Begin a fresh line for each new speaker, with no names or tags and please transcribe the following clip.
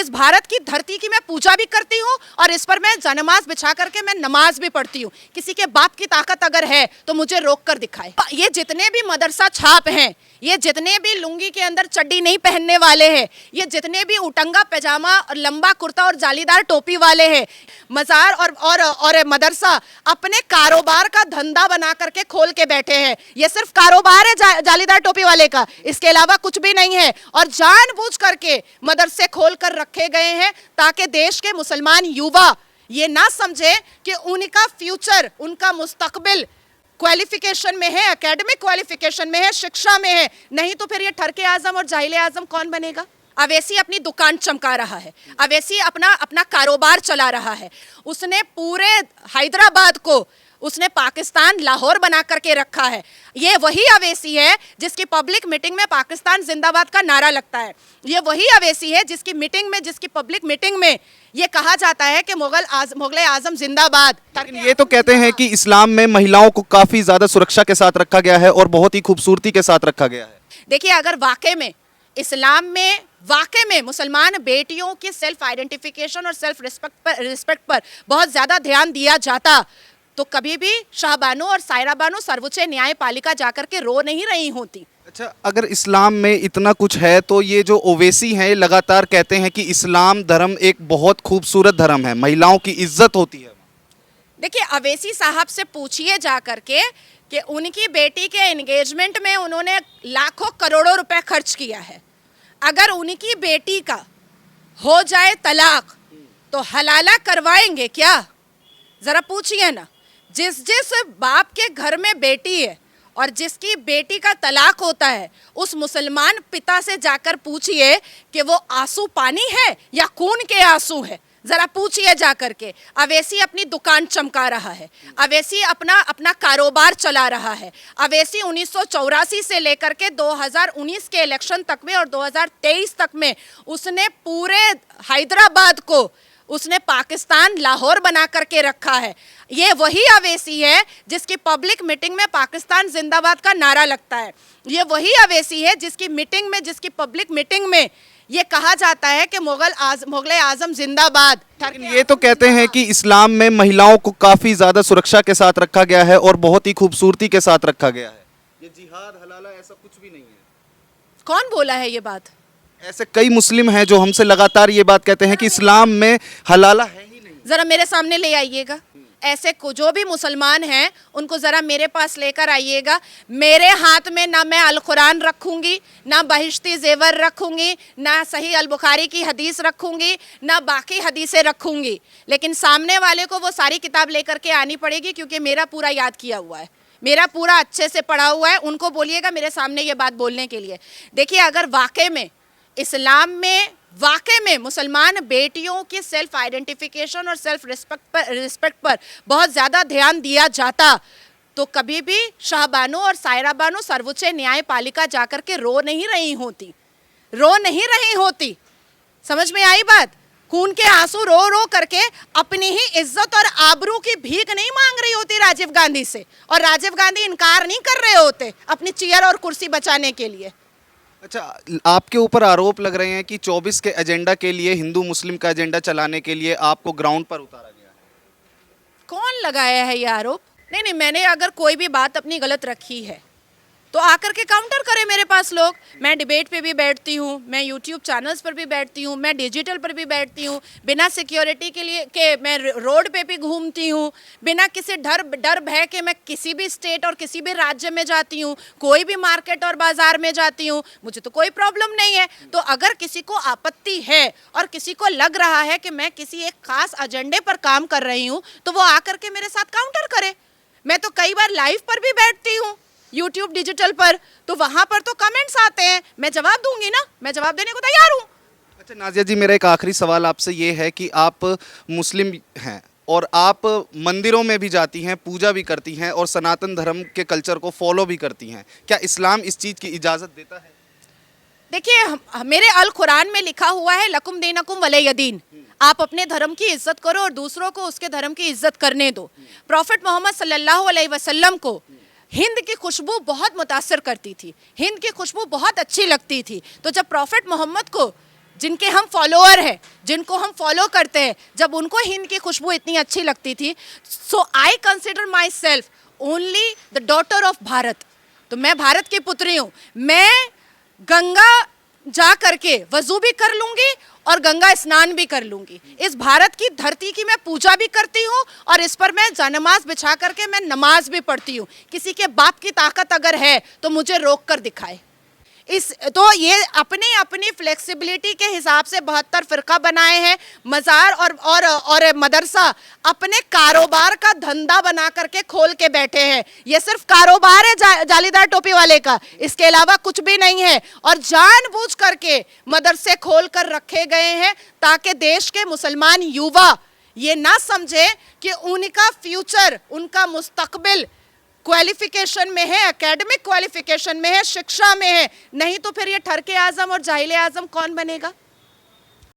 इस भारत की धरती की मैं पूजा भी करती हूँ और इस पर मैं जनमाज बिछा करके मैं नमाज भी पढ़ती हूँ। किसी के बाप की ताकत अगर है तो मुझे रोक कर दिखाए। ये जितने भी मदरसा छाप हैं, ये जितने भी लुंगी के अंदर चड्डी नहीं पहनने वाले हैं, ये जितने भी उटंगा पैजामा और लंबा कुर्ता और जालीदार टोपी वाले हैं, मजार और मदरसा अपने कारोबार का धंधा बना करके खोल के बैठे हैं। ये सिर्फ कारोबार है जालीदार टोपी वाले का, इसके अलावा कुछ भी नहीं है। और जानबूझ करके मदरसे खोल कर रखे गए हैं ताकि देश के मुसलमान युवा ये ना समझे कि उनका फ्यूचर, उनका मुस्तकबिल क्वालिफिकेशन में है, एकेडमिक क्वालिफिकेशन में है, शिक्षा में है। नहीं तो फिर ये ठरके आजम और जाहिले आजम कौन बनेगा? अवैसी अपनी दुकान चमका रहा है, अवैसी अपना कारोबार चला रहा है। उसने पूरे हैदराबाद को उसने पाकिस्तान लाहौर बना करके रखा है। ये वही अवैसी है जिसकी पब्लिक मीटिंग में पाकिस्तान जिंदाबाद का नारा लगता है। ये वही अवैसी है जिसकी पब्लिक मीटिंग में ये कहा जाता है कि मुगल आजम जिंदाबाद।
लेकिन ये तो कहते हैं कि इस्लाम में महिलाओं को काफी ज्यादा सुरक्षा के साथ रखा गया है और बहुत ही खूबसूरती के साथ रखा गया है।
देखिए, अगर वाकई में इस्लाम में वाकई में मुसलमान बेटियों की सेल्फ आइडेंटिफिकेशन और सेल्फ रिस्पेक्ट पर बहुत ज्यादा ध्यान दिया जाता तो कभी भी शाहबानो और सायरा बानो सर्वोच्च न्यायपालिका जाकर के रो नहीं रही होती।
अच्छा, अगर इस्लाम में इतना कुछ है तो ये जो ओवैसी हैं लगातार कहते हैं कि इस्लाम धर्म एक बहुत खूबसूरत धर्म है, महिलाओं की इज्जत होती है।
देखिए, अवैसी साहब से पूछिए जा करके कि उनकी बेटी के एंगेजमेंट में उन्होंने लाखों करोड़ों रुपए खर्च किया है। अगर उनकी बेटी का हो जाए तलाक तो हलाला करवाएंगे क्या? जरा पूछिए ना। जिस बाप के घर में बेटी है और जिसकी बेटी का तलाक होता है, उस मुसलमान पिता से जाकर पूछिए कि वो आंसू पानी है या खून के आंसू है। जरा पूछिए जाकर के। अवैसी अपनी दुकान चमका रहा है, अवैसी अपना कारोबार चला रहा है। अवैसी 1984 से लेकर के 2019 के इलेक्शन तक में और 2023 तक में उसने पूरे हैदराबाद को उसने पाकिस्तान लाहौर बना करके रखा है। ये वही अवैसी है जिसकी पब्लिक मीटिंग में पाकिस्तान जिंदाबाद का नारा लगता है। ये वही अवैसी है जिसकी पब्लिक मीटिंग में ये कहा जाता है कि मुगल आजम जिंदाबाद।
लेकिन ये तो कहते हैं कि इस्लाम में महिलाओं को काफी ज्यादा सुरक्षा के साथ रखा गया है और बहुत ही खूबसूरती के साथ रखा गया है। ये जिहाद हलाला ऐसा कुछ भी नहीं है।
कौन बोला है ये बात?
ऐसे कई मुस्लिम हैं जो हमसे लगातार ये बात कहते हैं कि इस्लाम में हलाला है ही नहीं।
जरा मेरे सामने ले आइएगा। ऐसे को जो भी मुसलमान हैं उनको ज़रा मेरे पास लेकर आइएगा। मेरे हाथ में ना मैं अल कुरान रखूँगी, ना बहिश्ती जेवर रखूँगी, ना सही अल बुखारी की हदीस रखूँगी, ना बाकी हदीसें रखूँगी। लेकिन सामने वाले को वो सारी किताब लेकर के आनी पड़ेगी क्योंकि मेरा पूरा याद किया हुआ है, मेरा पूरा अच्छे से पढ़ा हुआ है। उनको बोलिएगा मेरे सामने ये बात बोलने के लिए। देखिए, अगर वाकई में इस्लाम में वाकई में मुसलमान बेटियों की सेल्फ आइडेंटिफिकेशन और सेल्फ रिस्पेक्ट पर बहुत ज़्यादा ध्यान दिया जाता तो कभी भी शाहबानो और सायरा बानो सर्वोच्च न्यायपालिका जाकर के रो नहीं रही होती। समझ में आई बात? खून के आंसू रो रो करके अपनी ही इज्जत और आबरू की भीख नहीं मांग रही होती राजीव गांधी से, और राजीव गांधी इनकार नहीं कर रहे होते अपनी चेयर और कुर्सी बचाने के लिए।
अच्छा, आपके ऊपर आरोप लग रहे हैं कि 24 के एजेंडा के लिए, हिंदू मुस्लिम का एजेंडा चलाने के लिए आपको ग्राउंड पर उतारा गया है।
कौन लगाया है ये आरोप? नहीं, मैंने अगर कोई भी बात अपनी गलत रखी है तो आकर के काउंटर करें मेरे पास लोग। मैं डिबेट पे भी बैठती हूँ, मैं यूट्यूब चैनल्स पर भी बैठती हूँ, मैं डिजिटल पर भी बैठती हूँ, बिना सिक्योरिटी के मैं रोड पे भी घूमती हूँ, बिना किसी डर भय के मैं किसी भी स्टेट और किसी भी राज्य में जाती हूँ, कोई भी मार्केट और बाजार में जाती हूँ, मुझे तो कोई प्रॉब्लम नहीं है। तो अगर किसी को आपत्ति है और किसी को लग रहा है कि मैं किसी एक खास एजेंडे पर काम कर रही हूँ तो वो आकर के मेरे साथ काउंटर करे। मैं तो कई बार लाइव पर भी बैठती हूँ यूट्यूब डिजिटल पर, तो वहां पर तो कमेंट्स आते हैं, मैं जवाब दूंगी ना, मैं जवाब देने को तैयार हूँ।
अच्छा नाजिया जी, मेरा एक आखिरी सवाल आपसे ये है कि आप मुस्लिम हैं और आप मंदिरों में भी जाती हैं, पूजा भी करती हैं और सनातन धर्म के कल्चर को फॉलो भी करती हैं, क्या इस्लाम इस चीज़ की इजाज़त देता है?
देखिए, मेरे अल कुरान में लिखा हुआ है लकुम दीनकुम वलिय दीन। आप अपने धर्म की इज्जत करो और दूसरों को उसके धर्म की इज्जत करने दो। प्रॉफिट मोहम्मद सल्लल्लाहु अलैहि वसल्लम को हिंद की खुशबू बहुत मुतासर करती थी, हिंद की खुशबू बहुत अच्छी लगती थी। तो जब प्रॉफिट मोहम्मद को जिनके हम फॉलोअर हैं, जिनको हम फॉलो करते हैं, जब उनको हिंद की खुशबू इतनी अच्छी लगती थी, so I consider myself only the daughter of Bharat. तो मैं भारत की पुत्री हूँ। मैं गंगा जा करके वजू भी कर लूंगी और गंगा स्नान भी कर लूंगी। इस भारत की धरती की मैं पूजा भी करती हूँ और इस पर मैं जनमाज बिछा करके मैं नमाज भी पढ़ती हूँ। किसी के बाप की ताकत अगर है तो मुझे रोक कर दिखाए। तो ये अपनी अपनी फ्लेक्सिबिलिटी के हिसाब से 72 फिरका बनाए हैं। मज़ार और मदरसा अपने कारोबार का धंधा बना करके खोल के बैठे हैं। ये सिर्फ कारोबार है जालीदार टोपी वाले का, इसके अलावा कुछ भी नहीं है। और जानबूझ करके मदरसे खोल कर रखे गए हैं ताकि देश के मुसलमान युवा ये ना समझे कि उनका फ्यूचर, उनका मुस्तकबिल क्वालिफिकेशन में है, एकेडमिक क्वालिफिकेशन में है, शिक्षा में है। नहीं तो फिर ये ठरके आजम और जाहिले आजम कौन बनेगा?